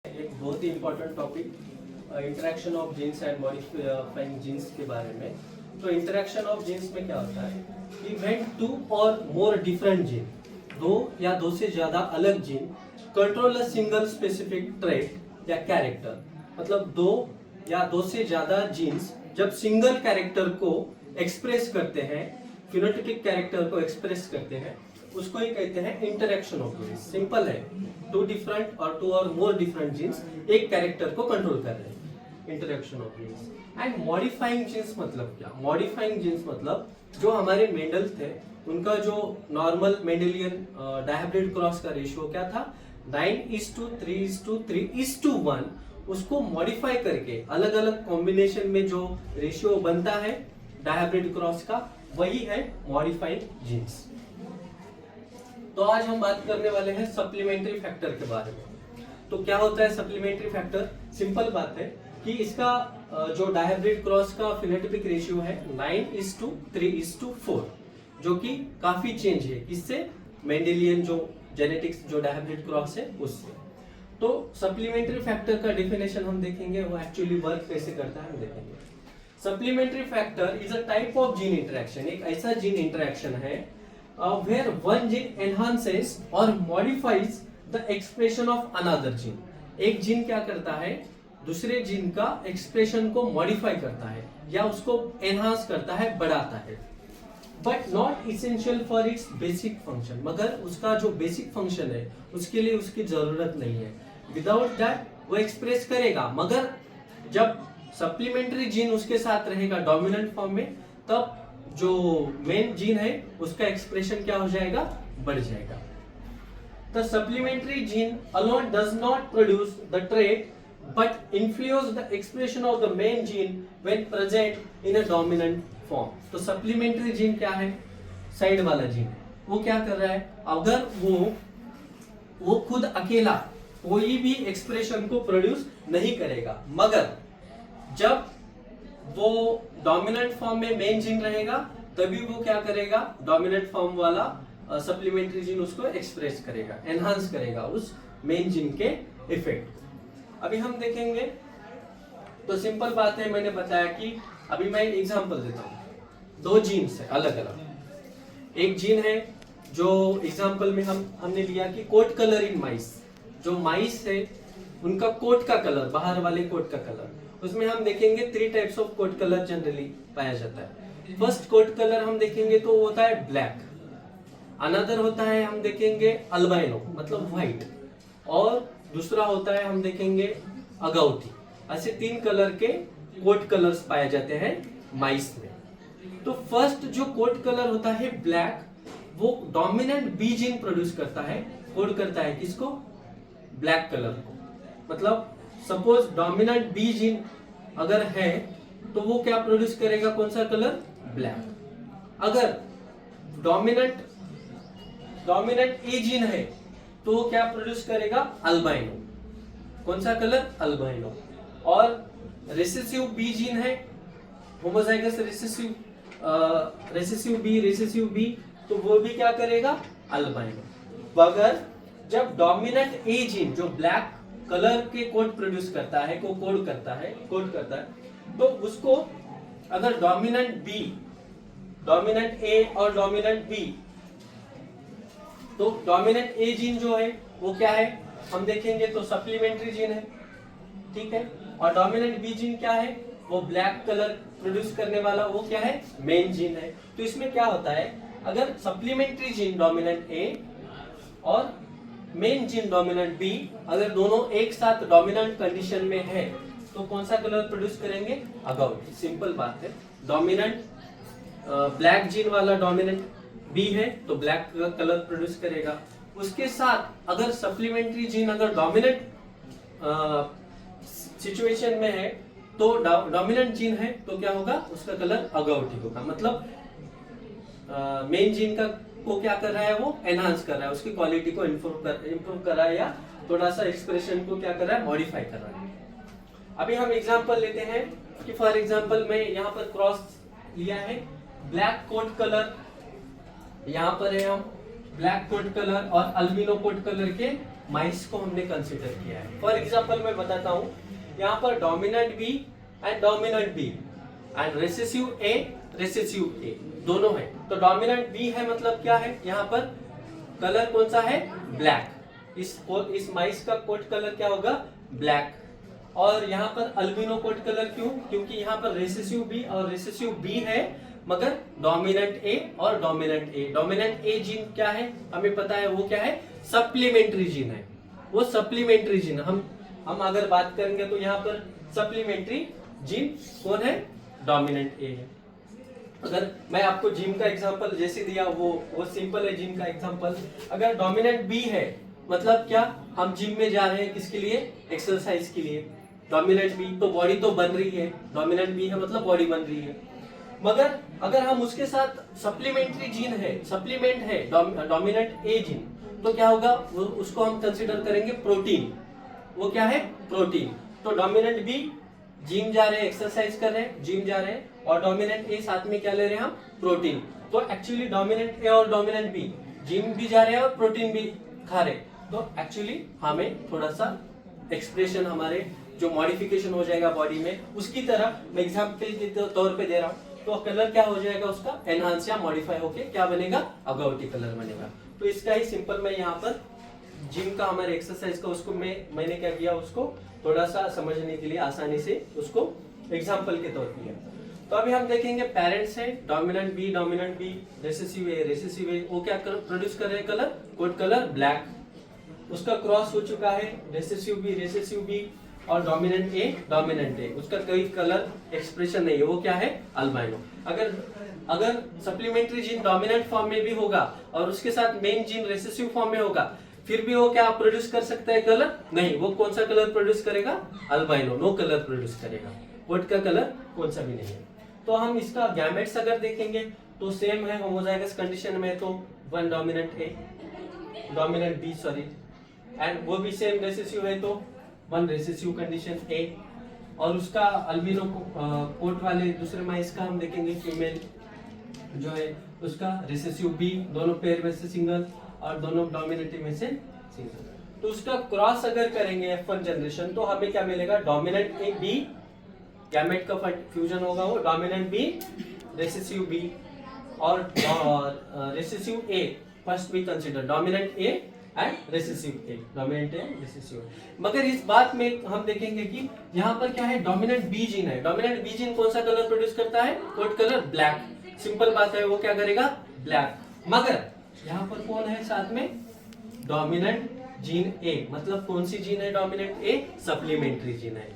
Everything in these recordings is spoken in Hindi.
एक बहुत ही important topic interaction of genes and modifying genes के बारे में। तो इंटरेक्शन ऑफ जीन्स में क्या होता है कि व्हेन टू और मोर डिफरेंट जीन, दो या दो से ज्यादा अलग gene control a single specific trait या कैरेक्टर, मतलब दो या दो से ज्यादा जीन्स जब सिंगल कैरेक्टर को एक्सप्रेस करते हैं, फिनोटाइपिक कैरेक्टर को एक्सप्रेस करते हैं, उसको ही कहते हैं इंटरेक्शन ऑफ जीन्स। सिंपल है, टू डिफरेंट और टू और मोर डिफरेंट जीन्स एक कैरेक्टर को कंट्रोल कर रहे हैं, interaction of genes. And modifying genes मतलब क्या? मॉडिफाइंग जीन्स मतलब जो हमारे मेंडल थे उनका जो नॉर्मल मेंडेलियन डायहाब्रिड क्रॉस का रेशियो क्या था, 9:3:3:3:1, उसको मॉडिफाई करके अलग अलग कॉम्बिनेशन में जो रेशियो बनता है डायहाब्रिड क्रॉस का, वही है मॉडिफाइंग जीन्स। तो आज हम बात करने वाले हैं सप्लीमेंट्री फैक्टर के बारे में। तो क्या होता है सप्लीमेंट्री फैक्टर? सिंपल बात है कि इसका जो डायहाब्रिड क्रॉस का फिनोटाइपिक रेशियो है 9:3:4, जो कि काफी चेंज है किससे? मेंडेलियन जो जेनेटिक्स जो डायहाब्रिड क्रॉस है उससे। तो सप्लीमेंट्री फैक्टर का डेफिनेशन हम देखेंगे, वो एक्चुअली वर्क कैसे करता है हम देखेंगे। Supplementary factor is a type of gene interaction, एक ऐसा जीन इंटरेक्शन है where one gene enhances or modifies the expression of another gene। एक जीन क्या करता है, दूसरे जीन का एक्सप्रेशन को मॉडिफाई करता है या उसको एनहांस करता है, बढ़ाता है, but not essential for its basic function, मगर उसका जो बेसिक फंक्शन है उसके लिए उसकी जरूरत नहीं है। विदाउट दैट वो एक्सप्रेस करेगा, मगर जब सप्लीमेंट्री जीन उसके साथ रहेगा डोमिनेंट फॉर्म में, तब जो मेन जीन है उसका एक्सप्रेशन क्या हो जाएगा, बढ़ जाएगा। The supplementary gene alone does not produce the trait but influence the expression of the main gene when present in a dominant form। तो supplementary gene क्या है? साइड वाला जीन है, वो क्या कर रहा है, अगर वो खुद अकेला कोई भी एक्सप्रेशन को प्रोड्यूस नहीं करेगा, मगर जब वो डोमिनेंट फॉर्म में मेन जीन रहेगा तभी वो क्या करेगा, डोमिनेंट फॉर्म वाला सप्लीमेंट्री जीन उसको एक्सप्रेस करेगा, एनहांस करेगा उस मेन जीन के इफेक्ट। अभी हम देखेंगे। तो सिंपल बात है, मैंने बताया कि अभी मैं एग्जांपल देता हूं। दो जीन्स है अलग अलग। एक जीन है जो एग्जांपल में हमने लिया कि कोट कलर इन माइस, जो माइस है उनका कोट का कलर, बाहर वाले कोट का कलर, उसमें हम देखेंगे 3 types of coat colour generally पाया जाता है। फर्स्ट कोट कलर हम देखेंगे तो होता है ब्लैक, अनदर होता है हम देखेंगे अल्बाइनो मतलब व्हाइट, और दूसरा होता है हम देखेंगे अगाउटी। ऐसे 3 कलर के कोट कलर्स पाए जाते हैं माइस में। तो फर्स्ट जो कोट कलर होता है ब्लैक, वो डोमिनेंट बी जीन प्रोड्यूस करता है, कोड करता है किसको, ब्लैक कलर को। मतलब सपोज डोमिनेंट बी जीन अगर है तो वो क्या प्रोड्यूस करेगा, कौन सा कलर, ब्लैक। अगर डोमिनेंट ए जीन है तो वो क्या प्रोड्यूस करेगा, अल्बाइनो, कौन सा कलर, अल्बाइनो। और रिसेसिव बी जीन है, होमोजाइगस रिसेसिव बी, तो वो भी क्या करेगा, अल्बाइनो। अगर जब डोमिनेंट ए जीन जो ब्लैक कलर के कोड प्रोड्यूस करता है, को कोड करता है, तो उसको अगर डोमिनेंट ए और डोमिनेंट बी, तो डोमिनेंट ए जीन जो है वो क्या है हम देखेंगे तो सप्लीमेंट्री जीन है, ठीक है। और डोमिनेंट बी जीन क्या है, वो ब्लैक कलर प्रोड्यूस करने वाला, वो क्या है, मेन जीन है। तो इसमें क्या होता है, अगर सप्लीमेंट्री जीन डोमिनेंट ए और मेन जीन डोमिनेंट बी, अगर दोनों एक साथ डोमिनेंट कंडीशन में है तो कौन सा कलर प्रोड्यूस करेंगे, अगाउटी। सिंपल बात है, डोमिनेंट ब्लैक जीन वाला डोमिनेंट बी है तो ब्लैक कलर प्रोड्यूस करेगा। उसके साथ अगर सप्लीमेंट्री जीन अगर डोमिनेंट सिचुएशन में है तो डोमिनेंट जीन है तो क्या होगा, उसका कलर अगाउटी होगा। मतलब मेन जीन का को क्या कर रहा है, वो एनहांस कर रहा है, उसकी क्वालिटी को इंप्रूव कर रहा है, या थोड़ा सा एक्सप्रेशन को क्या कर रहा है, मॉडिफाई कर रहा है। अभी हम एग्जांपल लेते हैं कि फॉर एग्जांपल मैं यहाँ पर क्रॉस लिया है, ब्लैक कोट कलर यहाँ पर है, हम ब्लैक कोट कलर और अल्बिनो कोट कलर के माइस को हमने कंसिडर किया है। फॉर एग्जाम्पल मैं बताता हूँ, यहाँ पर dominant B and dominant B and recessive A दोनों है। तो डोमिनेंट बी है मतलब क्या है, यहाँ पर कलर कौन सा है, ब्लैक। इस माइस का कोट कलर क्या होगा, ब्लैक। और यहाँ पर अल्बिनो कोट कलर क्यों, क्योंकि यहाँ पर रेसेसिव बी और रेसेसिव बी है मगर डोमिनेंट ए और डोमिनेंट ए। डोमिनेंट ए जीन क्या है हमें पता है, वो क्या है, सप्लीमेंट्री जीन है। वो सप्लीमेंट्री जीन हम अगर बात करेंगे तो यहाँ पर सप्लीमेंट्री जीन कौन है, डोमिनेंट ए है। अगर मैं आपको जिम का एग्जांपल जैसे दिया वो सिंपल है जिम का एग्जांपल। अगर डोमिनेंट बी है मतलब क्या, हम जिम में जा रहे हैं किसके लिए, एक्सरसाइज के लिए। डोमिनेंट बी तो बॉडी तो बन रही है, डोमिनेंट बी है मतलब बॉडी बन रही है। मगर अगर हम उसके साथ सप्लीमेंट्री जीन है, सप्लीमेंट है डोमिनेंट ए जीन, तो क्या होगा, वो उसको हम कंसीडर करेंगे प्रोटीन। वो क्या है, प्रोटीन। तो डोमिनेंट बी जिम जा रहे हैं, एक्सरसाइज कर रहे हैं, जिम जा रहे हैं, और डोमिनेंट ए साथ में क्या ले रहे हैं हम, प्रोटीन। तो एक्चुअली डोमिनेंट ए और डोमिनेंट बी जिम भी जा रहे हैं और प्रोटीन भी खा रहे हैं। तो एक्चुअली हमें थोड़ा सा एक्सप्रेशन, हमारे जो मॉडिफिकेशन हो जाएगा बॉडी में, उसकी तरह मैं एग्जाम्पल के तौर पे दे रहा हूँ। तो कलर क्या हो जाएगा उसका, एनहांस या मॉडिफाई होके क्या बनेगा, अगाउटी कलर बनेगा। तो इसका ही सिंपल मैं यहाँ पर जिम का हमारे एक्सरसाइज का उसको मैंने क्या किया, उसको थोड़ा सा समझने के लिए आसानी से उसको एग्जाम्पल के तौर पर लिया। तो अभी हम देखेंगे पेरेंट्स है डोमिनेंट बी, रेसेसिव ए, वो क्या प्रोड्यूस कर रहे हैं, कलर, कोट कलर ब्लैक। उसका क्रॉस हो चुका है रेसेसिव बी और डोमिनेंट ए, उसका कोई कलर एक्सप्रेशन नहीं है, वो क्या है, अल्बाइनो। अगर सप्लीमेंट्री जीन डोमिनेंट फॉर्म में भी होगा और उसके साथ मेन जीन रेसेसिव फॉर्म में होगा, फिर भी वो क्या प्रोड्यूस कर सकता है कलर, नहीं। वो कौन सा कलर प्रोड्यूस करेगा, अल्बाइनो, नो कलर प्रोड्यूस करेगा। कोट का कलर कौन सा भी नहीं है। तो हम इसका गैमेट्स अगर देखेंगे तो सेम है, होमोजाइगस कंडीशन में तो वन डोमिनेंट बी एंड वो भी सेम रेसेसिव है तो वन रेसेसिव कंडीशन ए। और उसका अल्बिनो कोट वाले दूसरे माइस का हम देखेंगे फीमेल जो है उसका रेसेसिव बी, दोनों पेयर में से सिंगल और दोनों डोमिनेंट में से सिंगल। तो उसका क्रॉस अगर करेंगे F1 जनरेशन तो हमें क्या मिलेगा, डोमिनेंट ए बी, गैमेट का फ्यूजन होगा वो डोमिनेंट बी, रेसेसिव बी और रेसेसिव ए फर्स्ट भी consider, dominant A and recessive A, dominant A recessive A. मगर इस बात में हम देखेंगे कि यहाँ पर क्या है, डोमिनेंट बी जीन है। डोमिनेंट बी जीन कौन सा कलर प्रोड्यूस करता है, कोट कलर ब्लैक। सिंपल बात है, वो क्या करेगा, ब्लैक। मगर यहाँ पर कौन है साथ में, डोमिनेंट जीन ए, मतलब कौन सी जीन है, डोमिनेंट ए, सप्लीमेंट्री जीन है।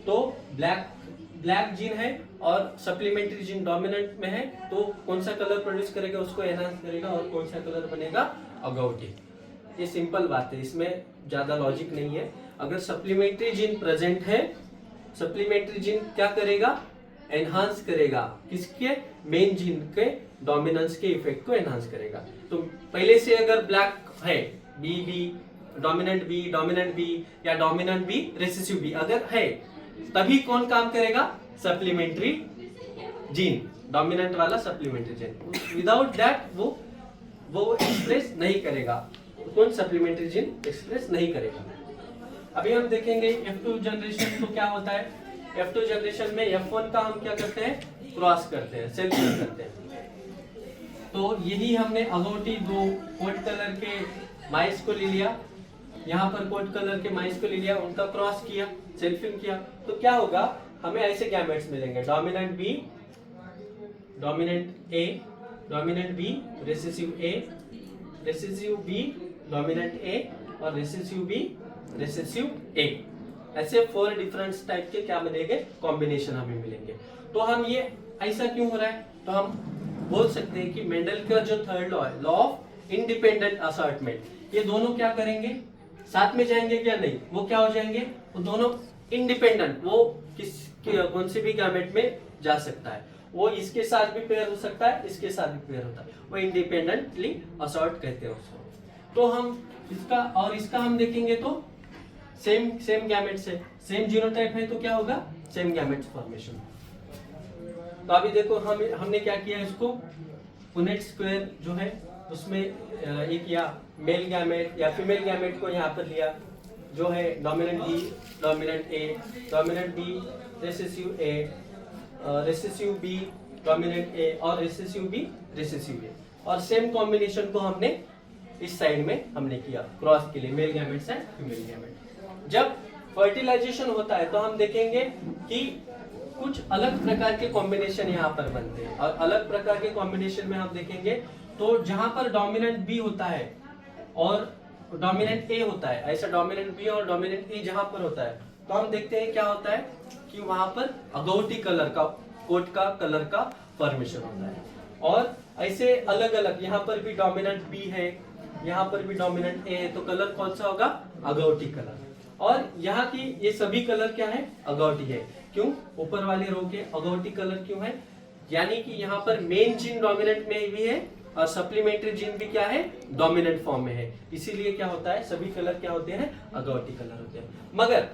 तो ब्लैक जीन है और सप्लीमेंट्री जीन डोमिनेंट में है, तो कौन सा कलर प्रोड्यूस करेगा, उसको एनहांस करेगा, और कौन सा कलर बनेगा, अगाउटी। ये सिंपल बात है, इसमें ज्यादा लॉजिक नहीं है। अगर सप्लीमेंट्री जीन प्रेजेंट है, सप्लीमेंट्री जीन क्या करेगा, एनहांस करेगा, किसके, मेन जीन के डोमिनेंस के इफेक्ट को एनहांस करेगा। तो पहले से अगर ब्लैक है, डोमिनेंट बी या डोमिनेंट बी रेसेसिव बी अगर है, तभी कौन काम करेगा, सप्लीमेंट्री जीन, डोमिनेंट वाला सप्लीमेंट्री जीन। विदाउट दैट वो एक्सप्रेस नहीं करेगा, कौन, सप्लीमेंट्री जीन एक्सप्रेस नहीं करेगा। अभी हम देखेंगे F2 जनरेशन तो क्या होता है। F2 जनरेशन में F1 का हम क्या करते हैं, क्रॉस करते हैं, सेल्फ करते हैं। तो यही हमने अगौटी दो कोट कलर के माइस को ले लिया, यहाँ पर कोट कलर के माइस को ले लिया, उनका क्रॉस किया, सेल्फिंग किया, तो क्या होगा, हमें ऐसे गैमेट्स मिलेंगे, डोमिनेंट बी, डोमिनेंट ए, डोमिनेंट बी, रेसेसिव ए, रेसेसिव बी, डोमिनेंट ए और रेसेसिव बी, रेसेसिव ए। ऐसे 4 डिफरेंट टाइप के क्या मिलेंगे, कॉम्बिनेशन हमें मिलेंगे। तो हम ये ऐसा क्यों हो रहा है, तो हम बोल सकते हैं कि मेंडल का जो थर्ड लॉ है, लॉ ऑफ इंडिपेंडेंट असॉर्टमेंट, ये दोनों क्या करेंगे, साथ में जाएंगे क्या, नहीं, वो क्या हो जाएंगे, वो दोनों इंडिपेंडेंट, वो कौन से भी गैमेट में जा सकता है, वो इसके साथ भी पेयर हो सकता है, इसके साथ भी पेयर होता है, वो इंडिपेंडेंटली असॉर्ट कहते हैं उसको। तो हम इसका और इसका हम देखेंगे तो सेम गैमेट से, सेम जीनोटाइप है तो क्या होगा, सेम गैमेट फॉर्मेशन। तो अभी देखो हमने क्या किया, इसको पुनेट स्क्वायर जो है उसमें एक या मेल गैमेट या फीमेल गैमेट को यहाँ पर लिया, जो है डोमिनेंट बी, डोमिनेंट ए, डोमिनेंट बी, रिसेसिव ए, रिसेसिव बी, डोमिनेंट ए और रिसेसिव बी, रिसेसिव ए, और सेम कॉम्बिनेशन को हमने इस साइड में हमने किया क्रॉस के लिए, male gametes and female gamete. जब फर्टिलाइजेशन होता है तो हम देखेंगे कि कुछ अलग प्रकार के कॉम्बिनेशन यहाँ पर बनते हैं, और अलग प्रकार के कॉम्बिनेशन में हम देखेंगे तो जहां पर डोमिनेंट बी होता है और डोमिनेंट ए होता है, ऐसा डोमिनेंट बी और डोमिनेंट ए जहां पर होता है तो हम देखते हैं क्या होता है कि वहां पर अगौटी कलर का, कोट का कलर का फॉर्मेशन होता है। और ऐसे अलग अलग यहाँ पर भी डोमिनेंट बी है, यहाँ पर भी डोमिनेंट ए है, तो कलर कौन सा होगा? अगौटी कलर। और यहाँ की ये सभी कलर क्या है? अगौटी है। क्यों? ऊपर वाले रो के अगौटी कलर क्यों है? यानी कि यहाँ पर मेन जीन डोमिनेंट में भी है और सप्लीमेंट्री जीन भी क्या है? डोमिनेंट फॉर्म में है। इसीलिए क्या होता है, सभी कलर क्या होते हैं? अगौटी कलर होते हैं। मगर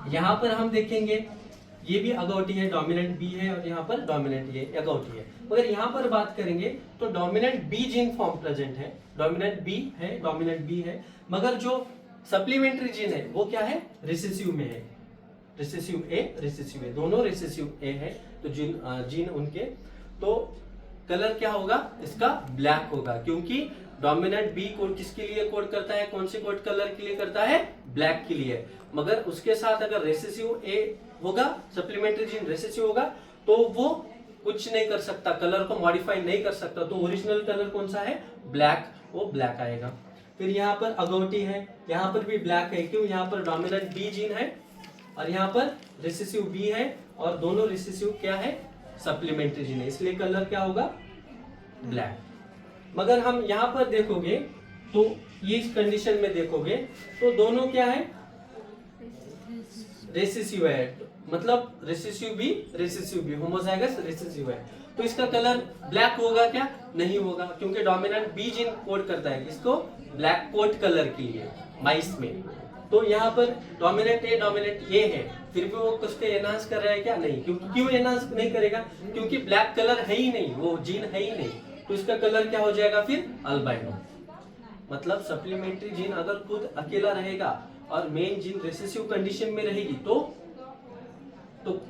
यहाँ पर हम देखेंगे ये भी अगौटी है, डोमिनेंट बी है, और यहाँ पर डोमिनेंट ये अगौटी है। मगर यहाँ पर बात करेंगे तो dominant B gene form present है, डोमिनेंट बी है, डोमिनेंट बी है, मगर जो सप्लीमेंट्री जीन है वो क्या है? रिसेसिव में है। रिसेसिव ए, रिसेसिव ए, दोनों रिसेसिव ए है, तो जीन उनके, तो कलर क्या होगा इसका? ब्लैक होगा, क्योंकि डोमिनेंट बी कोड किसके लिए कोड करता है? कौन से कोड कलर के लिए करता है? ब्लैक के लिए। मगर उसके साथ अगर रेसेसिव ए होगा, सप्लीमेंट्री जीन रेसेसिव होगा, तो वो कुछ नहीं कर सकता, कलर को मॉडिफाई नहीं कर सकता, तो ओरिजिनल कलर कौन सा है? ब्लैक, वो ब्लैक आएगा। फिर यहाँ पर अगौटी है, यहाँ पर भी ब्लैक है, क्यों? यहाँ पर डोमिनेंट बी जीन है और यहाँ पर रिसेसिव बी है, और दोनों रिसेसिव क्या है? सप्लीमेंट्री जीन है, इसलिए कलर क्या होगा? ब्लैक। मगर हम यहाँ पर देखोगे तो ये इस कंडीशन में देखोगे तो दोनों क्या है? रेसेसिव है, मतलब रेसेसिव बी होमोजाइगस रेसेसिव है, तो इसका कलर ब्लैक होगा क्या? नहीं होगा, क्योंकि डोमिनेंट बी जीन कोड करता है इसको ब्लैक कोट कलर के लिए माइस में। तो यहाँ पर डोमिनेंट ए, डोमिनेंट ए है, फिर भी वो कुछ एनहांस कर रहा है क्या? नहीं। क्योंकि क्यों एनहांस नहीं करेगा? क्योंकि ब्लैक कलर है ही नहीं, वो जीन है ही नहीं, तो इसका कलर क्या हो जाएगा फिर? अल्बाइनो। मतलब सप्लीमेंट्री जीन अगर खुद अकेला रहेगा और मेन जीन रिसेसिव कंडीशन में रहेगी तो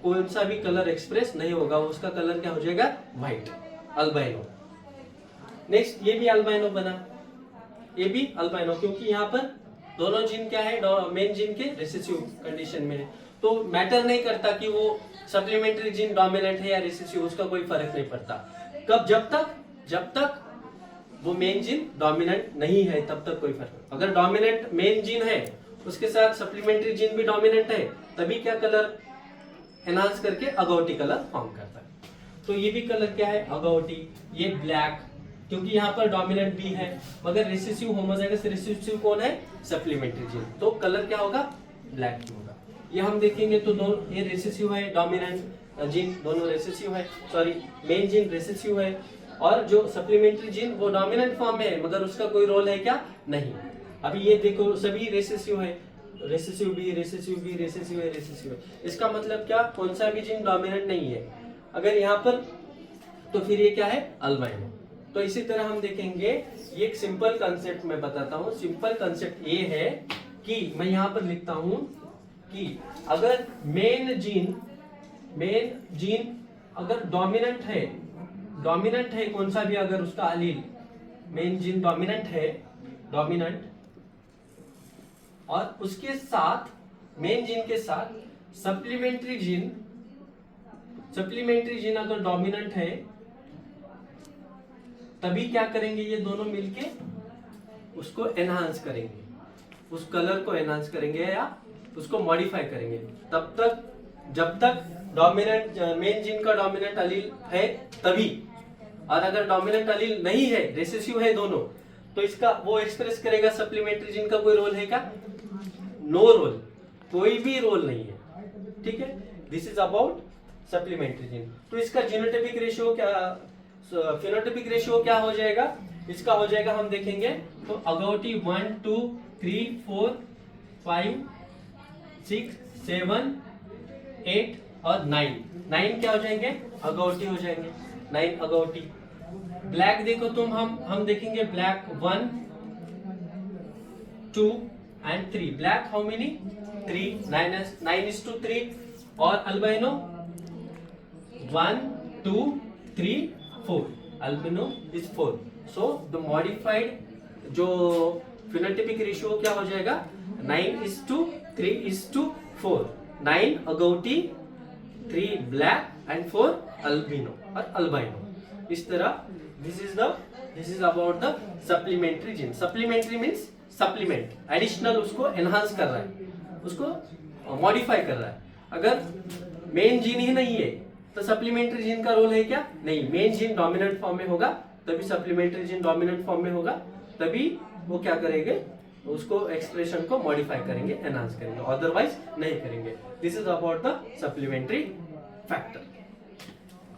कौन सा भी कलर एक्सप्रेस नहीं होगा, उसका कलर क्या हो जाएगा? White, albino. नेक्स्ट ये भी अल्बाइनो बना, ये भी अल्बाइनो, क्योंकि यहाँ पर दोनों जीन क्या है? मेन जीन के रिसेसिव कंडीशन में है, तो मैटर नहीं करता कि वो सप्लीमेंट्री जीन डोमिनेंट है या रिसेसिव, उसका कोई फर्क नहीं पड़ता। कब? जब तक वो मेन जीन डोमिनेंट नहीं है, तब तक कोई फर्क। अगर डोमिनेंट मेन जीन है, उसके साथ सप्लीमेंट्री जीन भी डोमिनेंट है, तभी क्या कलर एनहांस करके अगौटी कलर फॉर्म करता है। तो ये भी कलर क्या है? अगौटी। ये ब्लैक, क्योंकि यहाँ पर डोमिनेंट बी है, मगर रिसेसिव होमोजाइगस रिसेसिव कौन है? सप्लीमेंट्री जीन, तो कलर क्या होगा? ब्लैक होगा। ये हम देखेंगे तो दोनों, ये रिसेसिव है, डोमिनेंट जीन दोनों रिसेसिव है, सॉरी मेन जीन रिसेसिव है, और जो सप्लीमेंट्री जीन वो डोमिनेंट फॉर्म में है, मगर उसका कोई रोल है क्या? नहीं। अभी ये देखो सभी रेसेसिव है, recessive B, recessive B, recessive है, रेसेसिव है, इसका मतलब क्या? कौन सा भी जीन डोमिनेंट नहीं है अगर यहाँ पर, तो फिर ये क्या है? अल्बाइनो। तो इसी तरह हम देखेंगे, ये एक सिंपल कंसेप्ट मैं बताता हूँ। सिंपल कंसेप्ट ये है कि मैं यहाँ पर लिखता हूँ कि अगर मेन जीन अगर डोमिनेंट है कौन सा भी, अगर उसका अलील मेन जीन डोमिनेंट है, डोमिनेंट, और उसके साथ मेन जीन के साथ सप्लीमेंट्री जीन अगर डोमिनेंट है, तभी क्या करेंगे? ये दोनों मिलके उसको एनहांस करेंगे, उस कलर को एनहांस करेंगे या उसको मॉडिफाई करेंगे, तब तक जब तक डोमिनेंट मेन जीन का डोमिनेंट अलील है तभी। और अगर डोमिनेंट अलील नहीं है, रिसेसिव है दोनों, तो इसका वो एक्सप्रेस करेगा। सप्लीमेंट्री जीन का कोई रोल है क्या? नो रोल, कोई भी रोल नहीं है। ठीक है, this is about supplementary gene. तो इसका जीनोटाइपिक रेशियो क्या, फिनोटाइपिक रेशियो क्या हो जाएगा? इसका हो जाएगा, हम देखेंगे तो अगौटी 1 2 3 4 5 6 7 8 और 9 क्या हो जाएंगे? अगौटी हो जाएंगे, 9 अगौटी। ब्लैक देखो तुम, हम देखेंगे black 1 2 and 3. Black how many? 3. 9 is to 3. और albino 1 2 3 4. Albino is 4. So the modified जो phenotypic ratio क्या हो जाएगा? 9 is to 3 is to 4. 9 agouti, 3 black and 4 albino or albino. इस तरह this is about the supplementary gene. Supplementary means supplement, additional उसको एनहांस कर रहा है, उसको मॉडिफाई कर रहा है. अगर मेन जीन ही नहीं है तो सप्लीमेंट्री जीन का रोल है क्या? नहीं. मेन जीन डोमिनेंट फॉर्म में होगा तभी सप्लीमेंट्री जीन डोमिनेंट फॉर्म में होगा, तभी वो क्या करेंगे, उसको एक्सप्रेशन को मॉडिफाई करेंगे, एनहांस करेंगे, अदरवाइज नहीं करेंगे. This is about the supplementary factor.